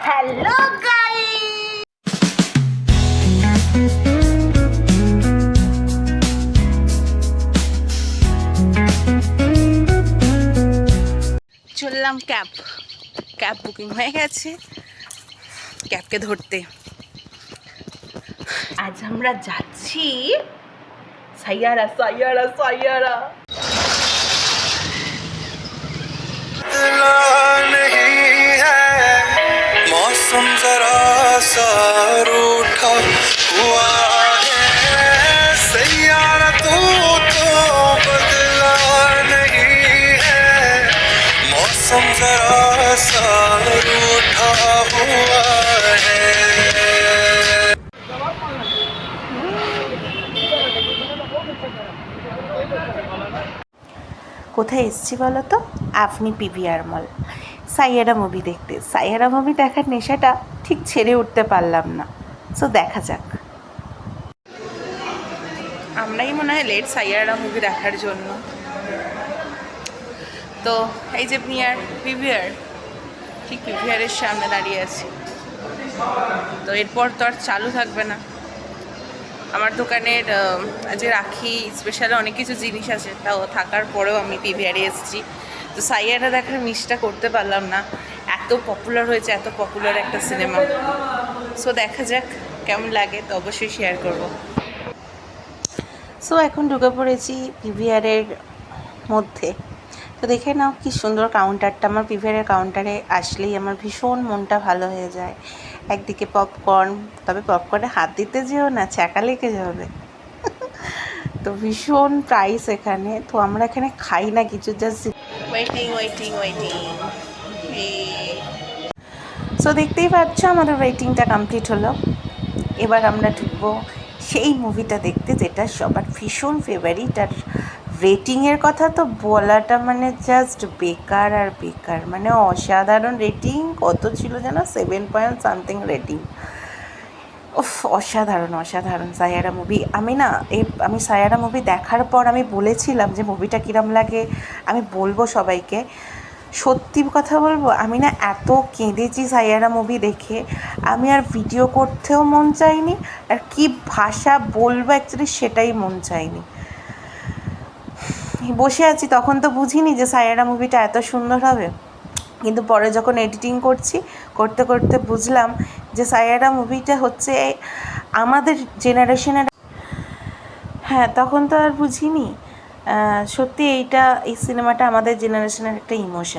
Hello guys, চললাম cab booking হয়ে গেছে। ক্যাবকে ধরতে আজ আমরা যাচ্ছি সাইয়ারা সাইয়ারা সাইয়ারা। मौसम जरा सा रूठा हुआ है, सैयारा तू तो बदला नहीं है, मौसम जरा सा रूठा हुआ है। কোথায় এসছি বলো তো? আপনি পিভিআর মল সাইয়ারা মুভি দেখতে। সাইয়ারা মুভি দেখার নেশাটা ঠিক ছেড়ে উঠতে পারলাম না। সো দেখা যাক। আমরাই মনে হয় লেট সাইয়ারা মুভি দেখার জন্য। তো এই যে পিভিআর ঠিক পিভিআরের সামনে দাঁড়িয়ে আছি। তো এরপর তো আর চালু থাকবে না। আমার দোকানের যে রাখি স্পেশাল অনেক কিছু জিনিস আছে, তাও থাকার পরেও আমি পিভিআরে এসেছি। তো সাইয়ারা দেখার মিসটা করতে পারলাম না। এত পপুলার হয়েছে, এত পপুলার একটা সিনেমা। সো দেখা যাক কেমন লাগে, তো অবশ্যই শেয়ার করব। সো এখন ঢুকে পড়েছি পিভিআরের মধ্যে। তো দেখে নাও কি সুন্দর কাউন্টারটা। আমার পিভিআরের কাউন্টারে আসলেই আমার ভীষণ মনটা ভালো হয়ে যায়। একদিকে পপকর্ন, তবে পপকর্নে হাত দিতে যেও না, ছ্যাঁকা লেগে যাবে। তো ভীষণ প্রাইস এখানে। তো আমরা এখানে খাই না কিছু, জাস্ট ওয়েটিং। সো দেখতেই পাচ্ছ আমাদের ওয়েটিংটা কমপ্লিট হলো। এবার আমরা ঢুকবো সেই মুভিটা দেখতে যেটা সবার ভীষণ ফেভারিট। আর রেটিংয়ের কথা তো বলাটা মানে জাস্ট বেকার আর বেকার, মানে অসাধারণ রেটিং। কত ছিল যেন 7 রেটিং। অসাধারণ সাইয়ারা মুভি। আমি সাইয়ারা মুভি দেখার পর আমি বলেছিলাম যে মুভিটা কীরম লাগে আমি বলবো সবাইকে। সত্যি কথা বলবো, আমি না এত কেঁদেছি সাইয়ারা মুভি দেখে, আমি আর ভিডিও করতেও মন চাইনি, আর কি ভাষা বলবো অ্যাকচুয়ালি সেটাই মন চাইনি। বসে আছি, তখন তো বুঝিনি যে সাইয়ারা মুভিটা এত সুন্দর হবে, কিন্তু পরে যখন এডিটিং করতে বুঝলাম যে সাইয়ারা মুভিটা হচ্ছে আমাদের জেনারেশনের। হ্যাঁ, তখন তো আর বুঝিনি। সত্যি এই সিনেমাটা আমাদের জেনারেশনের একটা ইমোশন।